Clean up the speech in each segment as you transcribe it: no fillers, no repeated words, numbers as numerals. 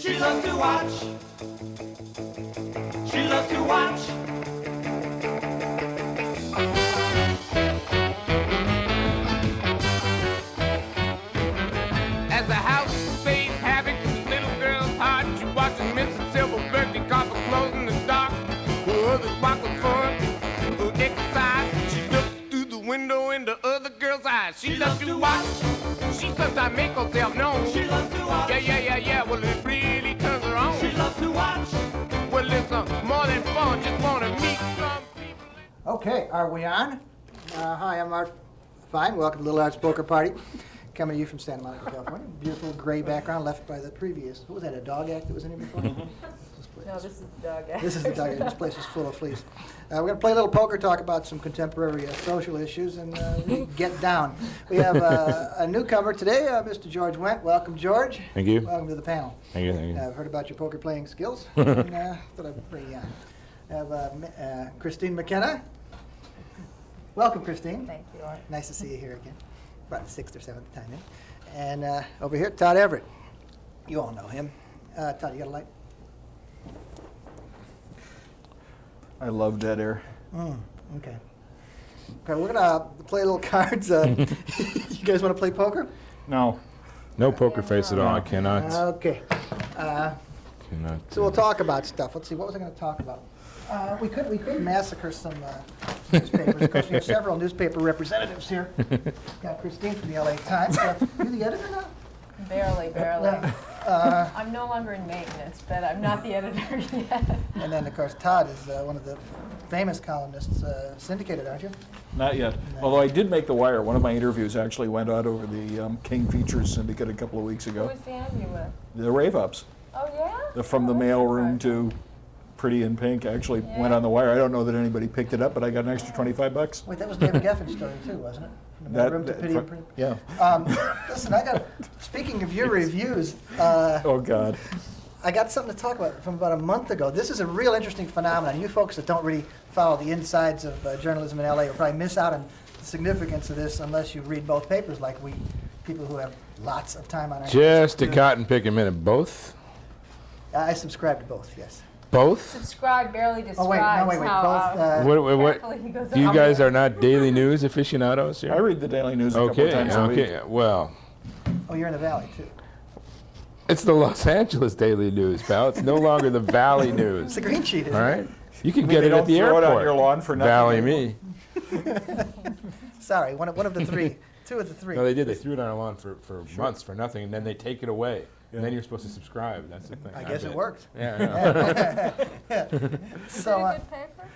She loves to watch. She loves to watch. As the house stays havoc, the little girl's heart. She watches Mrs. Silverberg, they copper clothes in the dark. The others walk with fun, for exercise. She looks through the window in the other girl's eyes. She loves to watch. She sometimes make herself known. She loves to watch. Yeah. Well, it really turns her on. She loves to watch. Well, it's more than fun. Just wanna meet some people. Okay, are we on? Hi, I'm Art Fein. Welcome to Little Art's Poker Party. Coming to you from Santa Monica, California. Beautiful gray background left by the previous. What was that, a dog act that was in here before? No, this is the dog act. This is the dog act. This place is full of fleas. We're going to play a little poker, talk about some contemporary social issues, and really get down. We have a newcomer today, Mr. George Wendt. Welcome, George. Thank you. Welcome to the panel. Thank you. I've heard about your poker playing skills, and thought I'd bring you on. I have Kristine McKenna. Welcome, Kristine. Thank you, Art. Nice to see you here again. About the 6th or 7th time in. And over here, Todd Everett. You all know him. Todd, you got a light? I love dead air. Okay. Okay, we're gonna play little cards. You guys want to play poker? No. No poker face at all. I cannot. Okay. Cannot. So we'll talk about stuff. Let's see. What was I going to talk about? We could massacre some newspapers. Of course, we have several newspaper representatives here. Got Kristine from the LA Times. You the editor now? Barely. I'm no longer in maintenance, but I'm not the editor yet. And then, of course, Todd is one of the famous columnists, syndicated, aren't you? Not yet. Although I did make the wire. One of my interviews actually went out over the King Features Syndicate a couple of weeks Who ago. was the end you with? The Rave-Ups. Oh, yeah? From the that's mailroom surprising. to Pretty in Pink actually Yeah. went on the wire. I don't know that anybody picked it up, but I got an extra $25. Wait, that was David Geffen's story, too, wasn't it? From the room to pity and pretty. Yeah. Listen, speaking of your reviews, Oh, God. I got something to talk about from about a month ago. This is a real interesting phenomenon. You folks that don't really follow the insides of journalism in LA will probably miss out on the significance of this unless you read both papers like we, people who have lots of time on our hands. Just a do. cotton pick a minute. Both? I subscribe to both, yes. Both? Subscribe barely describes Oh, wait. how Both, carefully he goes You on. guys are not daily news aficionados here? I read the Daily News a couple of times a week. Okay. Well, oh, you're in the Valley, too. it's the Los Angeles Daily News, pal. It's no longer the Valley It's News. the green sheet, isn't All it? right? You can mean get they it at don't the throw airport. it on your lawn for nothing Valley anymore? me. Sorry, one of the three. Two of the three. No, they did. They threw it on our lawn for months for nothing, and then they take it away. And then you're supposed to subscribe. That's the thing. I guess it bet. worked. Yeah. Is So, it a good paper?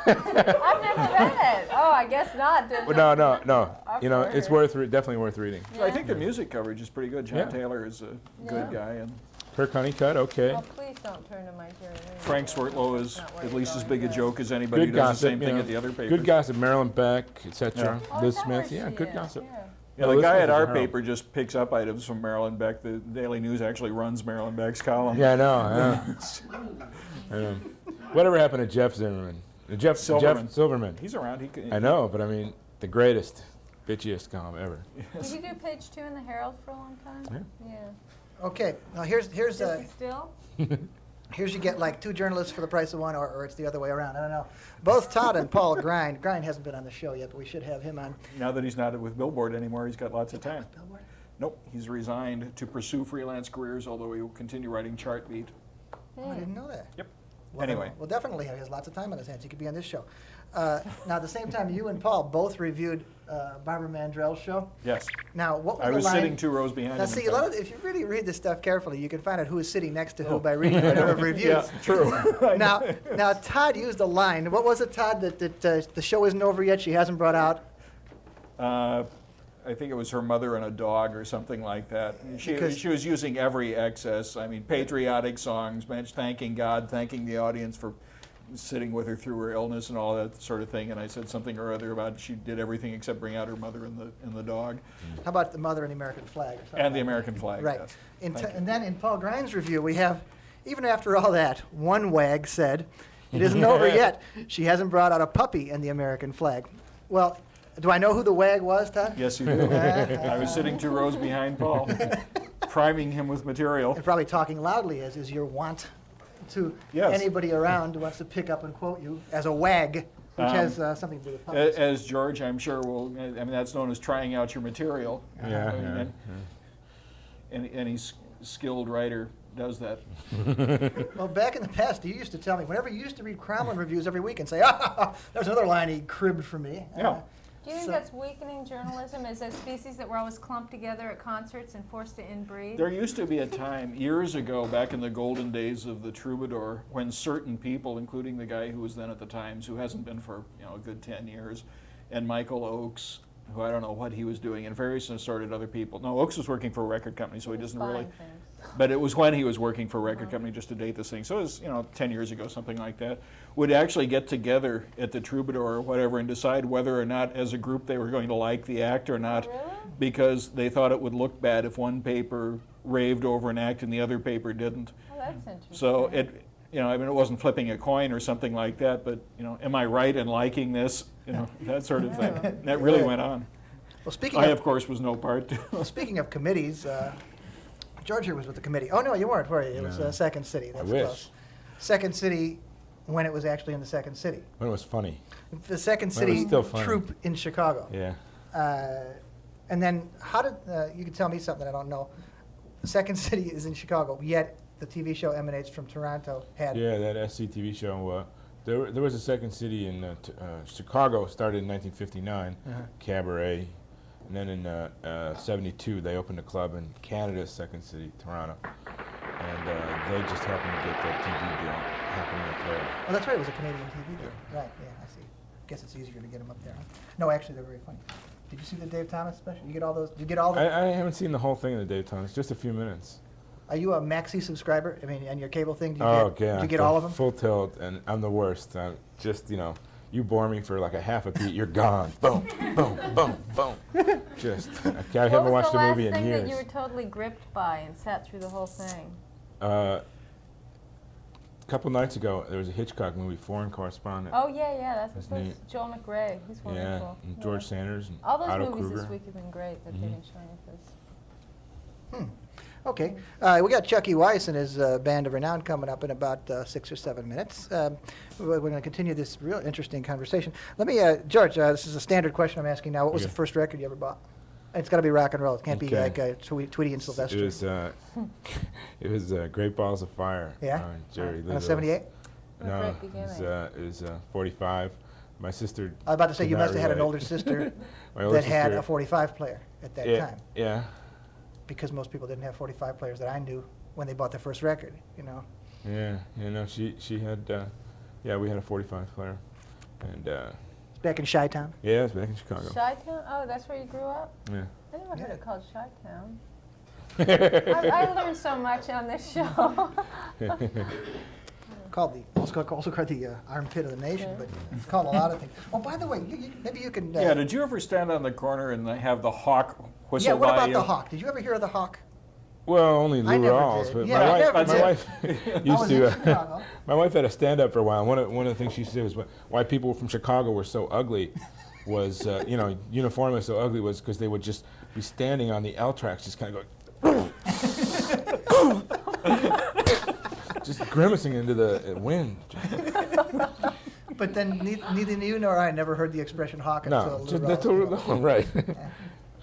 I've never read it. Oh, I guess not. Well, no. I've You know, heard it's it. definitely worth reading. So I think the music coverage is pretty good. John Yeah. Taylor is a good guy, and Kirk Honeycutt, okay. Well, please don't turn to my Jerry Lee. Frank Swartlow is Not where at you're least as going big a to. joke as anybody Good who does gossip. the same you thing know. at the other papers. Good gossip, Marilyn Beck, etc. Oh, Liz is that Smith, where yeah, she good is? gossip. Yeah. Yeah, the Liz guy Smith at is our a Herald. paper just picks up items from Marilyn Beck. The Daily News actually runs Marilyn Beck's column. Yeah, I know. I know. Whatever happened to Jeff Zimmerman? Jeff Silverman. He's around. He could, I know, but I mean, the greatest, bitchiest column ever. Did you do page 2 in the Herald for a long time? Yeah. okay, now here's Is he still? Here's you get like two journalists for the price of one, or it's the other way around. I don't know. Both Todd and Paul Grind hasn't been on the show yet, but we should have him on. now that he's not with Billboard anymore, he's got lots of time. Billboard? Nope, he's resigned to pursue freelance careers, although he will continue writing Chart Beat. Oh, I didn't know that. Yep. Well, Anyway. Well, definitely he has lots of time on his hands. He could be on this show. Now, at the same time, you and Paul both reviewed Barbara Mandrell's show. Yes. Now, what was I the was line? sitting 2 rows behind Now, him. see, in fact. if you really read this stuff carefully, you can find out who is sitting next to who Oh. by reading the number of reviews. Yeah, true. Now, Todd used a line. What was it, Todd, that the show isn't over yet, she hasn't brought out? I think it was her mother and a dog or something like that. And Because- she was using every excess. I mean, patriotic songs, thanking God, thanking the audience for sitting with her through her illness and all that sort of thing. And I said something or other about she did everything except bring out her mother and the dog. How about the mother and the American flag? Or something And the like that? American flag, Right. yes. And, Thank you. and then in Paul Grind's review, we have, even after all that, one wag said, it isn't over yet. She hasn't brought out a puppy and the American flag. Well, do I know who the wag was, Todd? Yes, you do. I was sitting 2 rows behind Paul. priming him with material. And probably talking loudly, as is your wont, to Yes. anybody around who wants to pick up and quote you as a wag, which has something to do with politics. As George, I'm sure, will. I mean, that's known as trying out your material. Yeah, I mean, yeah. Any skilled writer does that. Well, back in the past, you used to tell me, whenever you used to read Cromlin reviews every week and say, there's another line he cribbed from me. Yeah. Do you think So- that's weakening journalism? Is that species that we're always clumped together at concerts and forced to inbreed? There used to be a time, years ago, back in the golden days of the Troubadour, when certain people, including the guy who was then at the Times, who hasn't been for a good 10 years, and Michael Oakes, who I don't know what he was doing, and various assorted other people. No, Oakes was working for a record company, so he doesn't really. Fine things. But it was when he was working for a record company, just to date this thing. So it was 10 years ago, something like that. Would actually get together at the Troubadour or whatever and decide whether or not, as a group, they were going to like the act or not, Really? because they thought it would look bad if one paper raved over an act and the other paper didn't. Oh, that's interesting. So it, I mean, it wasn't flipping a coin or something like that, but am I right in liking this? That sort of thing. That really went on. Well, speaking I, of of course, was no part to. speaking of committees, George here was with the committee. Oh no, you weren't, were you? It was No. Second City. That's wish. close. Second City, when it was actually in the Second City. When it was funny. The Second When it was City still funny. troupe in Chicago. Yeah. And then how did, you can tell me something I don't know. The Second City is in Chicago, yet the TV show emanates from Toronto. Yeah, that SC TV show. There was a Second City in Chicago, started in 1959, Cabaret. And then in '72, they opened a club in Canada's Second City, Toronto. And they just happened to get that TV deal happening up there. Oh, that's right, it was a Canadian TV deal. Right, yeah, I see. Guess it's easier to get them up there. Huh? No, actually, they're very funny. Did you see the Dave Thomas special? You get all those? Did you get all the? I haven't seen the whole thing of the Dave Thomas, just a few minutes. Are you a Maxi subscriber? I mean, on your cable thing, do you Oh, get? yeah. Do you get all of them? Full tilt, and I'm the worst. Just, you bore me for like a half a beat, you're gone. Boom, boom, boom, boom. Just, I haven't watched a movie in What was the last thing years. that you were totally gripped by and sat through the whole thing? A couple nights ago, there was a Hitchcock movie, Foreign Correspondent. Oh yeah, that's That's what's neat. Joel McRae. He's Yeah, wonderful. and George Sanders and All those Otto movies Kruger. this week have been great that they've been showing at this. Okay. We got Chucky Weiss and his band of renown coming up in about 6 or 7 minutes. We're going to continue this real interesting conversation. Let me, George, this is a standard question I'm asking now. What was Okay. the first record you ever bought? It's got to be rock and roll. It can't be Okay. like Tweety and Sylvester. It was Great Balls of Fire. Yeah? Jerry Lee On a Lewis. 78? No, Right it beginning. was 45. My sister. I was about to say did you not must have had an relate. older sister My older that had sister- a 45 player at that yeah, time. Yeah. Because most people didn't have 45 players that I knew when they bought their first record, Yeah. She had. We had a 45 player, and Back in Chi-Town. yeah, it was back in Chicago. Chi-Town? Oh, that's where you grew up? Yeah. I never heard Yeah. it called Chi-Town. I learned so much on this show. Also called the armpit of the nation, but it's called a lot of things. Oh, by the way, maybe you can. Yeah, did you ever stand on the corner and have the hawk whistle Yeah, what by about you? the hawk? Did you ever hear of the hawk? Well, only I Lou never Rawls, did. but Yeah, my I wife, never my did. wife I used was in to. Chicago. My wife had a stand-up for a while. And one of the things she said was why people from Chicago were so ugly was, uniformly so ugly was because they would just be standing on the L tracks, just kind of going, just grimacing into the wind. But then neither you nor I never heard the expression hawk until No, Lou just, Rawls that's came all, along. right.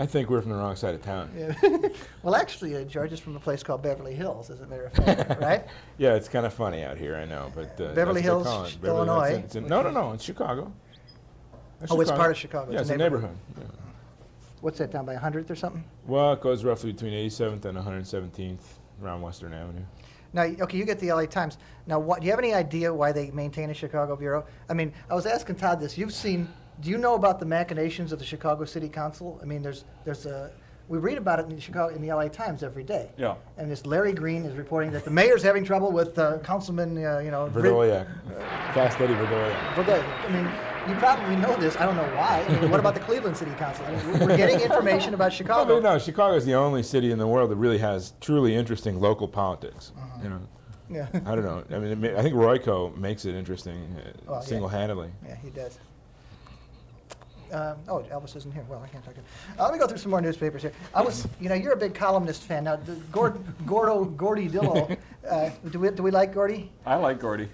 I think we're from the wrong side of town. Yeah. Well, actually, George is from a place called Beverly Hills, as a matter of fact, right? Yeah, it's kind of funny out here, I know, but Beverly that's what Hills, they call it. Illinois. No, it's Chicago. Oh, it's part of Chicago. Yeah, it's a neighborhood. Yeah. What's that, down by 100th or something? Well, it goes roughly between 87th and 117th around Western Avenue. Now, okay, you get the LA Times. Now, do you have any idea why they maintain a Chicago bureau? I mean, I was asking Todd this. Do you know about the machinations of the Chicago City Council? I mean, we read about it in the LA Times every day. Yeah. And this Larry Green is reporting that the mayor's having trouble with Councilman, Verdoyak. Fast Eddie Verdoyak. I mean, you probably know this. I don't know why. I mean, what about the Cleveland City Council? I mean, we're getting information about Chicago. No, Chicago is the only city in the world that really has truly interesting local politics. Yeah. I don't know. I mean, I think Royko makes it interesting Well, yeah. single-handedly. Yeah, he does. Elvis isn't here. Well, I can't talk to him. Let me go through some more newspapers here. You're a big columnist fan. Now, Gordy Dillo, do we like Gordy? I like Gordy.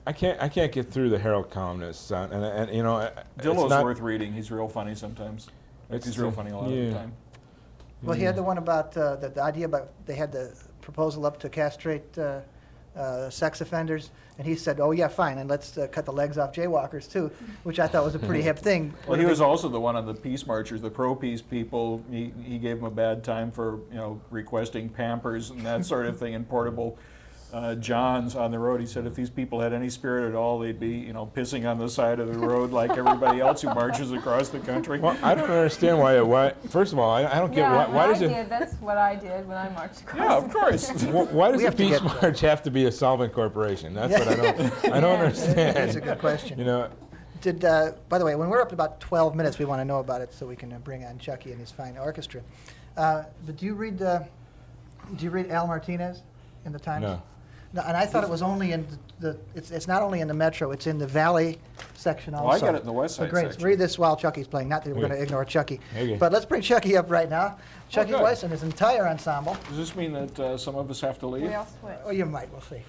I can't get through the Herald columnists, and you know, Dillo's worth reading. He's real funny sometimes. He's real funny a lot of the time. Well, he had the one about the idea about they had the proposal up to castrate sex offenders, and he said, "Oh yeah, fine, and let's cut the legs off jaywalkers too," which I thought was a pretty hip thing. Well, he was also the one on the peace marchers, the pro-peace people. He gave them a bad time for requesting Pampers and that sort of thing in portable Johns on the road. He said if these people had any spirit at all, they'd be pissing on the side of the road like everybody else who marches across the country. Well, I don't understand why. First of all, I don't get why does it. That's what I did when I marched across. Yeah, of course. Why does the Peace March have to be a solvent corporation? That's what I don't understand. That's a good question. By the way, when we're up to about 12 minutes, we want to know about it so we can bring on Chucky and his fine orchestra. But do you read Al Martinez in the Times? No, and I thought it was only in it's not only in the Metro, it's in the Valley section also. Well, I got it in the West Side great. section. Read this while Chucky's playing. Not that we're going to ignore Chucky. Okay. But let's bring Chucky up right now. Chucky good. Weiss and his entire ensemble. Does this mean that some of us have to leave? We all switch. Oh, you might. We'll see.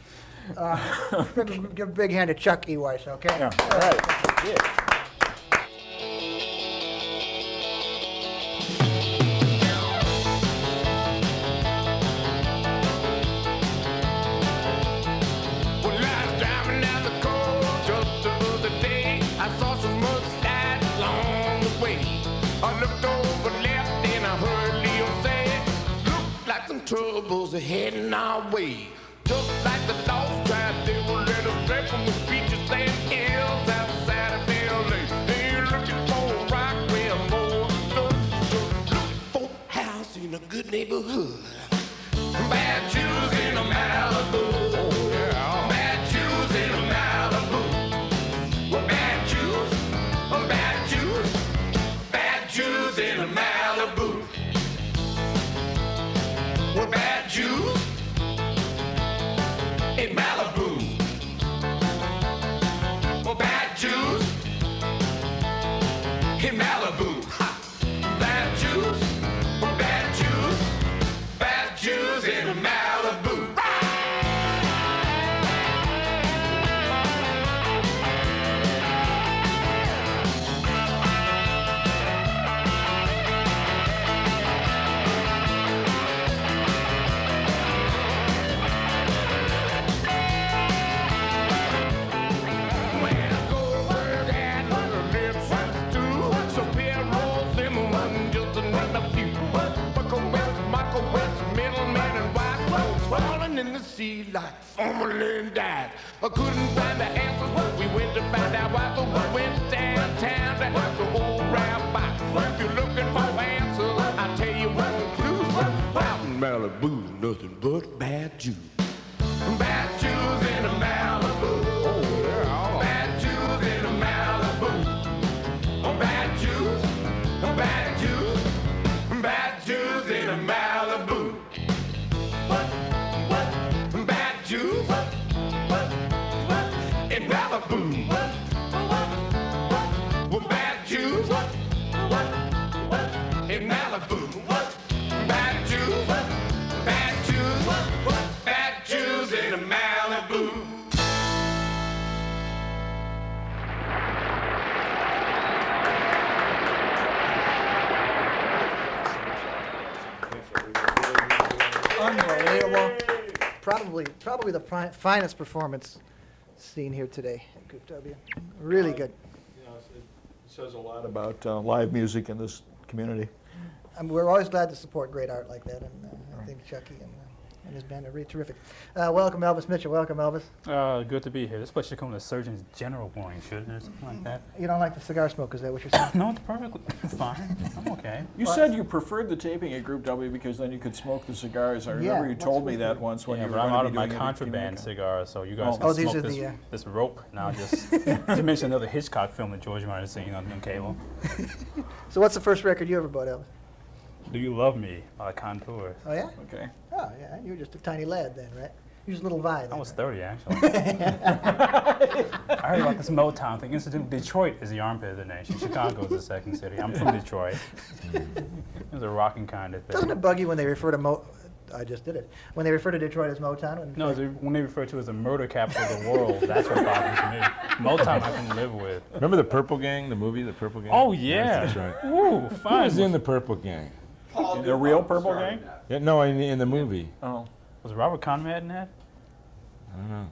Give a big hand to Chucky Weiss, okay? Yeah. All right. Yeah. Well, I was driving down the coast just the other day. I saw some mudslides along the way. I looked over left and I heard Leo say, "Look like some troubles are heading our way." Just like the dogs tried, they were led astray from the beaches and hills outside of LA. They're looking for a rock where more stuff. Looking for a house in a good neighborhood. Bad Jews in a Malibu. Oh, yeah. Bad Jews in a Malibu. Well, bad Jews in a Malibu. Well, bad Jews in Malibu. Well, bad Jews in Malibu. Ha. Bad Jews, well, bad Jews in Malibu. When I go to work at the lips too, so payroll Zimmerman just another few. Michael West, middleman and Weiss, falling in the sea like formalin died. I couldn't find the answers, but we went to find out why. So we went downtown to have the old rabbi. If you're looking for answers, I'll tell you one clue. Out in Malibu, nothing but bad Jews. Bad Jews in a Malibu. Oh, yeah. Bad Jews in a Malibu. Oh, bad Jews in a Malibu. Bad Jews in Malibu. Well, bad Jews in Malibu. Bad Jews in a Malibu. Unbelievable. Probably the finest performance seen here today at Group W. Really good. It says a lot about live music in this community. We're always glad to support great art like that, and I think Chucky and his band are really terrific. Welcome, Elvis Mitchell. Welcome, Elvis. Good to be here. This place should come to the Surgeon General warning, shouldn't it, or something like that? You don't like the cigar smoke, is that what you're saying? No, it's perfectly fine. I'm okay. You said you preferred the taping at Group W because then you could smoke the cigars. I remember you told me that once when Yeah, you but were I'm going out to of be my doing it at contraband Communica. cigars, so you guys Oh, can these smoke are the, this rope now. Just to mention another Hitchcock film that George might have seen on cable. So what's the first record you ever bought, Elvis? Do You Love Me by Contours. Oh, yeah? Okay. Oh, yeah. You were just a tiny lad then, right? You're just a little Vi. I was 30, actually. I heard about this Motown thing. Incidentally, Detroit is the armpit of the nation. Chicago is the second city. I'm from Detroit. It was a rocking kind of thing. Doesn't it bug you when they refer to I just did it. When they refer to Detroit as Motown? No, when they refer to it as the murder capital of the world, that's what bothers me. Motown I can live with. Remember the Purple Gang, the movie, The Purple Gang? Oh, yeah. That's right. Ooh, Who fine. was in the Purple Gang? The real Purple Gang? Yeah, no, in the movie. Oh. Was Robert Conrad in that? I don't know.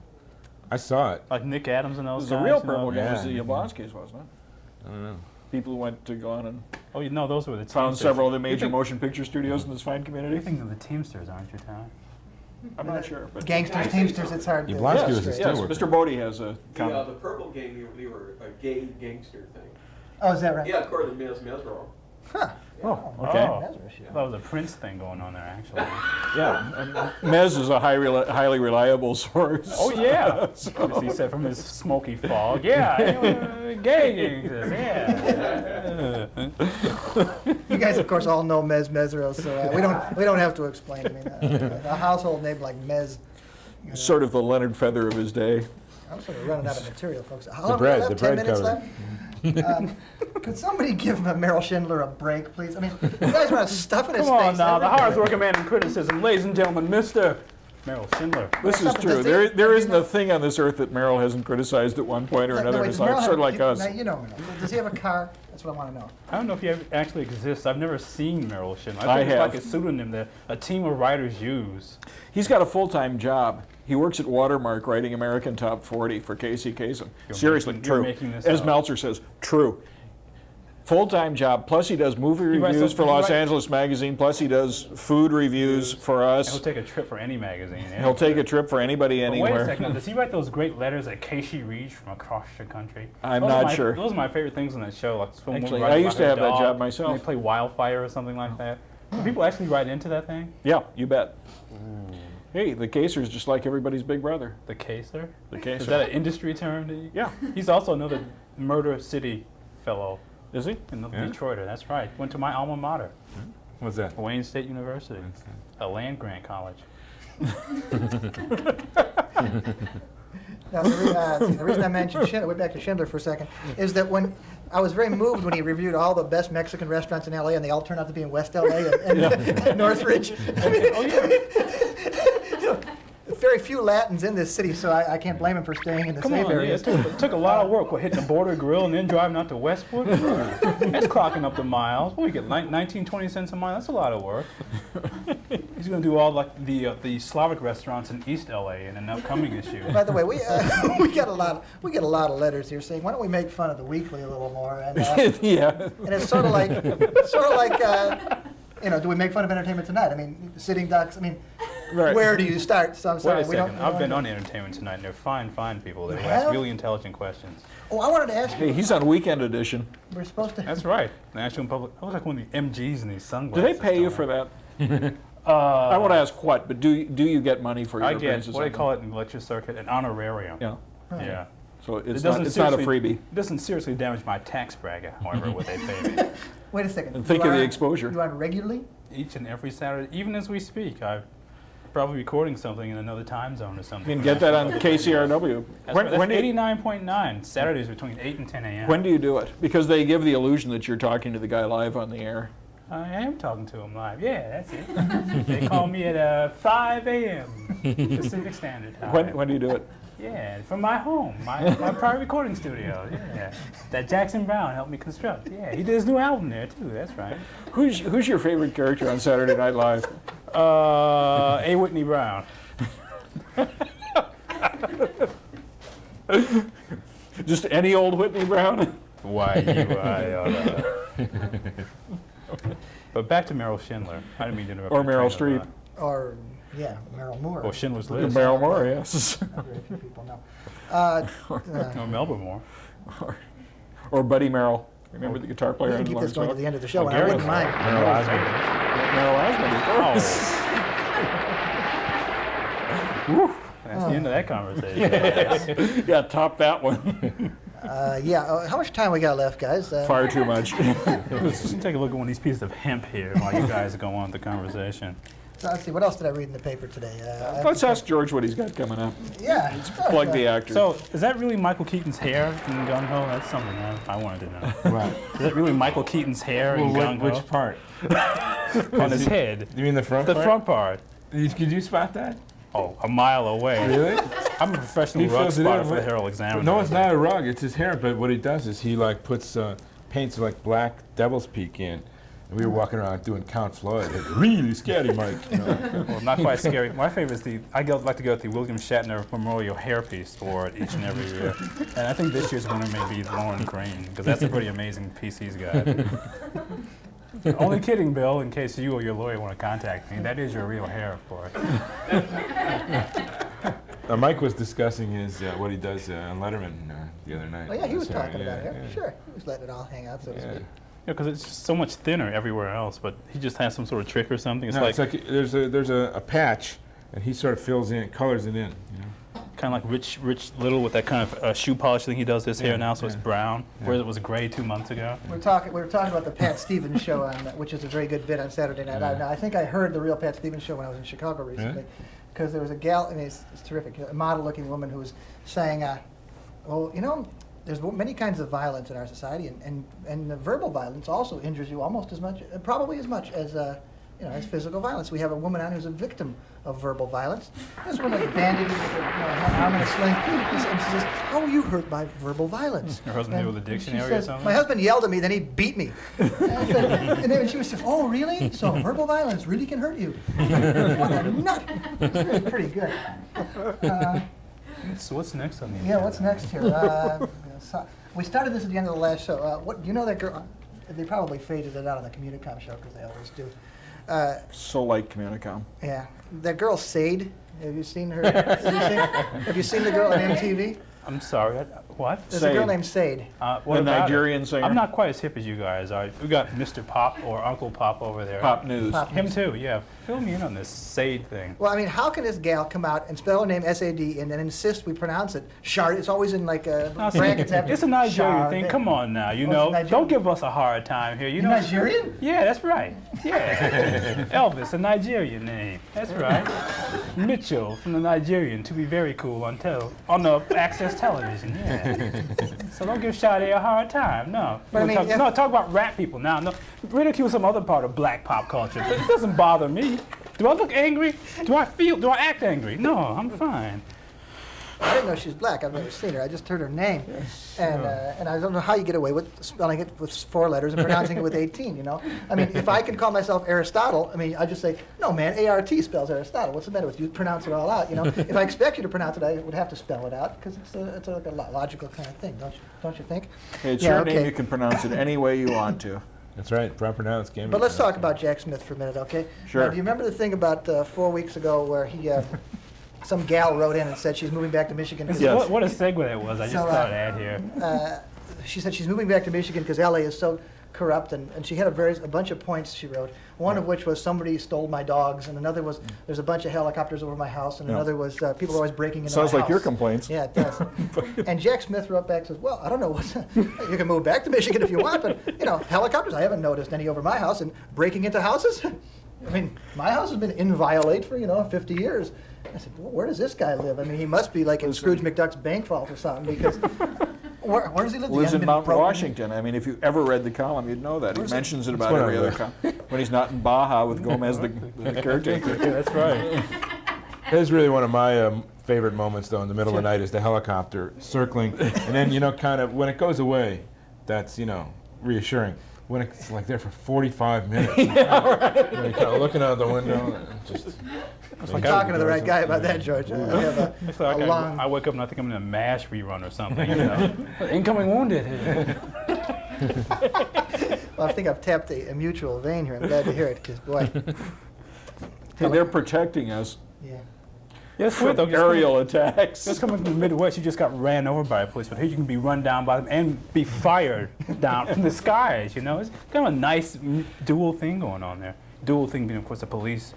I saw it. Like Nick Adams and those The guys? real you know? Purple Gang Yeah. was the Yablonskis, wasn't it? I don't know. People who went to go on and Oh, you know, those were the found Teamsters. several of the You major think- motion picture studios in this fine You're community. thinking of the Teamsters, aren't you, Tom? I'm not sure. But Gangsters, Teamsters, it's hard to... Yablonsky was a yes, steel worker. Mr. Bodie has a comment. The Purple Gang, they were a gay gangster thing. Oh, is that right? Yeah, according to Ms. Mesro. Huh. Oh, okay. Oh, That's a shit. that was a Prince thing going on there, actually. Yeah, and Mez is a highly reliable source. Oh, yeah. As he said from his smoky fog. Yeah, gay gangsters, yeah. You guys, of course, all know Mez Mesro, so we don't have to explain. I mean, a household name like Mez. Sort of the Leonard Feather of his day. I'm sort of running out of material, folks. How long bread- do we the have? 10 bread minutes cover. left? Could somebody give Meryl Schindler a break, please? I mean, you guys want to stuff in his Come face. on now, the every- hardest working man in criticism, ladies and gentlemen, Mr. Merrill Schindler. This is Something true. to There say- isn't a thing on this earth that Merrill hasn't criticized at one point or No, another wait, in his does Meryl life, have- sort of like us. Now, you know Meryl. Does he have a car? That's what I want to know. I don't know if he actually exists. I've never seen Merrill Schindler. I think it's have. like a pseudonym that a team of writers use. He's got a full-time job. He works at Watermark writing American Top 40 for Casey Kasem. Seriously, making- you're true. making this As up. Meltzer says, true. Full-time job, plus he does movie writes reviews some- for he Los writes- Angeles Magazine, plus he does food reviews for And us. he'll take a trip for any magazine. He'll take a trip for anybody But anywhere. wait a second, does he write those great letters that Casey reads from across the country? I'm Those are not my- sure. Those are my favorite things on that show. Like film Actually, writing I about used to her have that dog, job myself. And they play Wildfire or something like that. Do people actually write into that thing? Yeah, you bet. Hey, the Caser's just like everybody's big brother. The Caser? The Is Caser. that an industry term? To you? Yeah. He's also another Murder City fellow. Is he? Another Yeah. Detroiter, that's right. Went to my alma mater, What's that? Wayne State University, a land grant college. Now, the reason I mentioned Schindler, way back to Schindler for a second, is that when I was very moved when he reviewed all the best Mexican restaurants in LA, and they all turned out to be in West LA and Northridge. I mean, very few Latins in this city, so I can't blame him for staying in the Come safe on, yeah, areas. it took a lot of work. What, hitting the Border Grill and then driving out to Westwood? That's clocking up the miles. Well, you get 19, 20 cents a mile. That's a lot of work. He's going to do all like the Slavic restaurants in East LA in an upcoming issue. By the way, we get a lot of letters here saying, why don't we make fun of the Weekly a little more? And, Yeah. and it's sort of like, do we make fun of Entertainment Tonight? I mean, Sitting Ducks. I mean, Right. where do you start? So I'm sorry, Wait a we don't. second. we I've don't been do- on Entertainment Tonight, and they're fine people. They You ask have? really intelligent questions. Oh, I wanted to ask you. Hey, he's on Weekend Edition. We're supposed to. That's right. National Public. I look like one of the MGs in these Do sunglasses. they pay you don't for that? I? I want to ask what, but do you get money for your I get appearances what on they them? call it in the lecture circuit an honorarium. Yeah. Yeah. So It it's doesn't not a seriously- freebie. It doesn't seriously damage my tax bracket, however, what they pay me. Wait a second. And think You of the are- exposure. You on regularly? Each and every Saturday, even as we speak, I'm probably recording something in another time zone or something. You can get that on KCRW. That's When, when, do you, 89.9, Saturdays between 8 and 10 a.m. when do you do it? Because they give the illusion that you're talking to the guy live on the air. I am talking to him live. Yeah, that's it. They call me at 5 a.m. Pacific Standard Time. When do you do it? Yeah, from my home, my private recording studio. Yeah, that Jackson Brown helped me construct. Yeah, he did his new album there too. That's right. Who's your favorite character on Saturday Night Live? A. Whitney Brown. Just any old Whitney Brown? But back to Meryl Schindler. I didn't mean to interrupt. Or your Meryl train of Streep. thought. Or, yeah, Meryl Moore. Or Schindler's List. Meryl Moore, yes. Very few people know. No, Melba Moore. Or Buddy Merrill. Remember the guitar We player can in keep Lawrence this going to Welk? the end of the show, Oh, and I Gary wouldn't was mind. Meryl Osmond. Meryl Osmond, of course. That's the end of that conversation. Yeah, top that one. How much time we got left, guys? Far too much. Let's take a look at one of these pieces of hemp here while you guys go on with the conversation. So let's see, what else did I read in the paper today? Let's ask George what he's got coming up. Yeah. Plug the actor. So, is that really Michael Keaton's hair in Gung Ho? That's something I wanted to know. Right. Is that really Michael Keaton's hair in Gung Ho? Which part? On his head. You mean the front The part? front part. Could you spot that? Oh, a mile away. Really? I'm a professional He rug fills it spotter in for the with- Herald Examiner. No, it's not a rug. It's his hair. But what he does is he like puts paints like black devil's peak in. And we were walking around doing Count Floyd. Like, really scary, Mike. You know? Well, not quite scary. My favorite is like to go to the William Shatner Memorial Hairpiece Award each and every year. And I think this year's winner may be Lauren Crane, because that's a pretty amazing piece he's got. Only kidding, Bill, in case you or your lawyer want to contact me. That is your real hair, of course. Mike was discussing his what he does on Letterman the other night. Oh, yeah, he was His hair, talking about yeah, it. yeah. Sure, he was letting it all hang out, so to Yeah. speak. Yeah, because it's just so much thinner everywhere else, but he just has some sort of trick or something. It's No, like, it's like there's a patch, and he sort of fills in, colors it in. You know. kind of like Rich Little with that kind of shoe polish thing he does his hair Yeah, now, so it's yeah. brown, whereas it was gray 2 months ago. We were talking about the Pat Stevens show, which is a very good bit on Saturday night. Yeah. I think I heard the real Pat Stevens show when I was in Chicago recently, because there was a gal, I mean, it's terrific, a model-looking woman who was saying, well, you know, there's many kinds of violence in our society, and the verbal violence also injures you almost as much, probably as much as as physical violence. We have a woman on who's a victim of verbal violence. This woman like bandaged with her arm in a sling, and she says, "How were you hurt by verbal violence?" Her husband knew the she dictionary or says, something? "My husband yelled at me, then he beat me." And then she was saying, "Oh, really? So verbal violence really can hurt you?" What a nut! It's really pretty good. So what's next on the Yeah, what's next here? We started this at the end of the last show. What do you know that girl? They probably faded it out on the Communicom show because they always do. So like Communicom. Yeah, that girl Sade. Have you seen her? Have you seen the girl on MTV? I'm sorry, what? There's a girl named Sade. What The about her? Nigerian singer. I'm not quite as hip as you guys are. We got Mr. Pop or Uncle Pop over there. Pop News. Pop Him too, yeah. Fill me in on this Sade thing. Well, I mean, how can this gal come out and spell her name S-A-D and then insist we pronounce it Shard? It's always in like Now, see, brackets after it's a Nigerian Shard. thing. Come on now, you Oh, know. it's Nigerian? Don't give us a hard time here. You You're know. Nigerian? Yeah, that's right. Yeah. Elvis, a Nigerian name. That's right. Mitchell from the Nigerian, to be very cool on the Access Television. Yeah. So don't give Sade a hard time. No. But I mean, Talk about rap people now. No, ridicule some other part of black pop culture. It doesn't bother me. Do I look angry? Do I act angry? No, I'm fine. I didn't know she was black. I've never seen her. I just heard her name, and I don't know how you get away with spelling it with 4 letters and pronouncing it with 18. You know, I mean, if I can call myself Aristotle, I mean, I just say, no, man, A-R-T spells Aristotle. What's the matter with you? Pronounce it all out. You know, if I expect you to pronounce it, I would have to spell it out because it's like a logical kind of thing, don't you think? It's Yeah, your okay. name. You can pronounce it any way you want to. That's right. Proper nouns can be. But let's pronounced. talk about Jack Smith for a minute, okay? Sure. Now, do you remember the thing about 4 weeks ago where he, some gal wrote in and said she's moving back to Michigan? 'cause- Yes. What a segue that was. I just So, thought I'd add here. She said she's moving back to Michigan because LA is so corrupt, and she had a bunch of points she wrote. One of which was somebody stole my dogs, and another was there's a bunch of helicopters over my house, and Yeah. another was people are always breaking into Sounds my like your house. complaints. Yeah, it does. And Jack Smith wrote back and says, well, I don't know what, you can move back to Michigan if you want, but, you know, helicopters, I haven't noticed any over my house, and breaking into houses? I mean, my house has been inviolate for, 50 years. I said, well, where does this guy live? I mean, he must be like in Scrooge McDuck's bank vault or something, because where does he live? Lives He hasn't in been Mount broken- Washington. I mean, if you ever read the column, you'd know that. He Where's it? mentions it about one every of other the- column. When he's not in Baja with Gomez, the caretaker. Yeah, that's right. Here's really one of my favorite moments, though, in the middle of the night is the helicopter circling. And then, kind of, when it goes away, that's, reassuring. When it's like there for 45 minutes, kind of looking out the window, and just... I'm talking to the right guy about that, George. I have It's like a long... I wake up and I think I'm in a MASH rerun or something, Incoming wounded. Well, I think I've tapped a mutual vein here. I'm glad to hear it, because, boy, Hey, they're protecting us yeah. Yeah, it's from weird though. aerial attacks. Just coming from the Midwest, you just got ran over by a police, but here you can be run down by them and be fired down from the skies, It's kind of a nice dual thing going on there. Dual thing being, of course, a police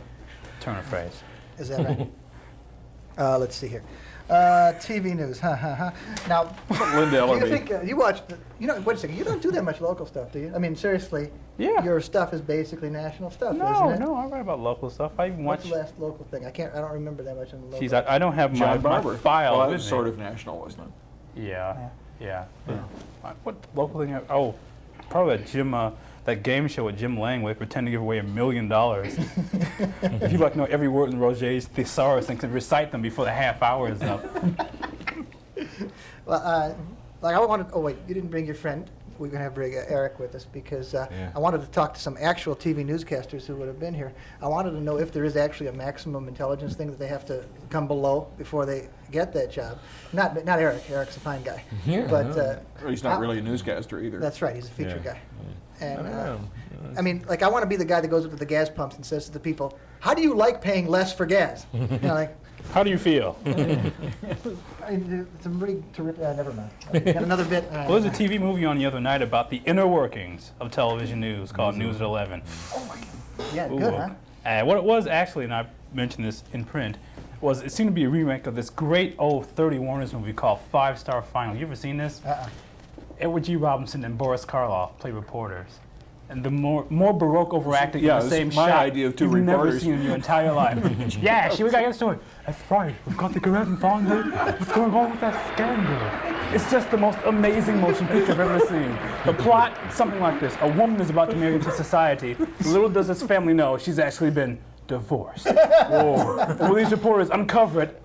turn of phrase. Is that right? Let's see here. TV news. Now, Linda do you Ellerby. think you watch? Wait a second. You don't do that much local stuff, do you? I mean, seriously. Yeah. Your stuff is basically national stuff, No, isn't it? no, I write about local stuff. I even watch. What's the last local thing? I don't remember that much on the local. Geez, I don't have my John Barber. file. Well, that with was me. sort of national, wasn't it? Yeah. What local thing? Oh, probably that game show with Jim Lang where they pretend to give away $1 million. If you know every word in Roger's thesaurus and can recite them before the half hour is up. Well, I wanted. Oh wait, you didn't bring your friend. We're going to bring Eric with us because I wanted to talk to some actual TV newscasters who would have been here. I wanted to know if there is actually a maximum intelligence thing that they have to come below before they get that job. Not Eric. Eric's a fine guy. But He's not really a newscaster either. that's right. He's a feature guy. And I mean, like, I want to be the guy that goes up to the gas pumps and says to the people, "How do you like paying less for gas?" How do you feel? It's a really terrific. Never mind. Okay, got another bit. Well, there's a TV movie on the other night about the inner workings of television news called News at 11. Yeah, good, huh? What it was actually, and I mentioned this in print, was it seemed to be a remake of this great old 30 Warners movie called 5 Star Final. You ever seen this? Edward G. Robinson and Boris Karloff play reporters. And the more Baroque overacting in the same my shot idea of two you've reporters. never seen in your entire life. Yeah, we got to get to it. That's right. We've got the Correct and Fondly. What's going on with that scandal? It's just the most amazing motion picture I've ever seen. The plot, something like this. A woman is about to marry into society. Little does this family know she's actually been divorced. Whoa. Will these reporters uncover it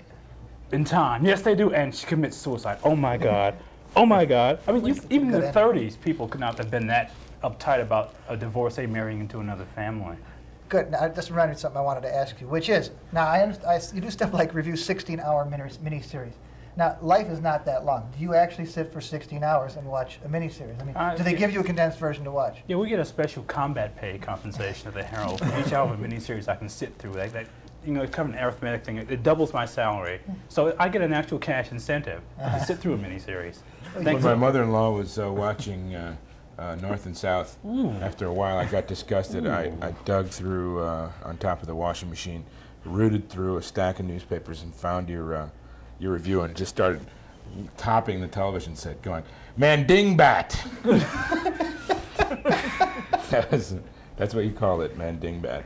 in time? Yes, they do. And she commits suicide. Oh, my God. Oh, my God. I mean, even in the 30s, people could not have been that uptight about a divorcee marrying into another family. Good. Now, I just remembered something I wanted to ask you, which is, now you do stuff like review 16-hour miniseries. Now, life is not that long. Do you actually sit for 16 hours and watch a miniseries? I mean, do they give you a condensed version to watch? Yeah, we get a special combat pay compensation at the Herald. For each hour of a miniseries I can sit through. It's kind of an arithmetic thing. It doubles my salary. So I get an actual cash incentive to sit through a miniseries. When my mother-in-law was watching North and South, after a while I got disgusted. I dug through on top of the washing machine, rooted through a stack of newspapers and found your review and just started topping the television set going, "Man dingbat." That's what you call it, man dingbat.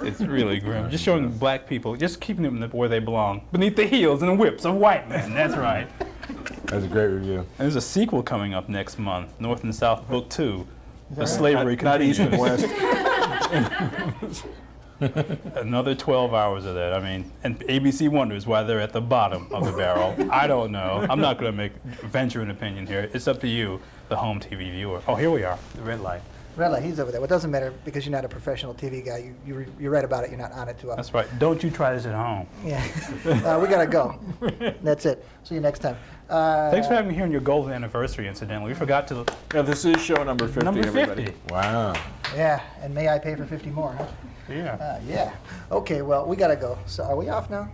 It's really grim. Just showing black people, just keeping them where they belong, beneath the heels and the whips of white men. That's right. That was a great review. And there's a sequel coming up next month, North and South Book 2, The Slavery Not East and West. Another 12 hours of that. I mean, and ABC wonders why they're at the bottom of the barrel. I don't know. I'm not going to venture an opinion here. It's up to you, the home TV viewer. Oh, here we are, the red light. Red light, he's over there. Well, it doesn't matter because you're not a professional TV guy. You read about it. You're not on it too often. That's right. Don't you try this at home. Yeah. We got to go. That's it. See you next time. Thanks for having me here on your golden anniversary, incidentally. We forgot to... Yeah, this is show number 50, Number 50. everybody. Wow. Yeah, and may I pay for 50 more, huh? Yeah. Yeah. Okay, well, we got to go. So are we off now?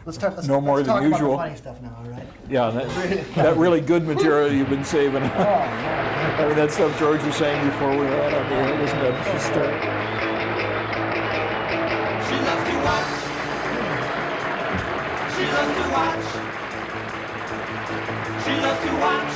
Let's No let's more than talk usual. about the funny stuff now, all right? Yeah, that really good material you've been saving. I mean, that stuff George was saying before we were out on the air, wasn't that just She loves to watch. She loves to watch. She loves to watch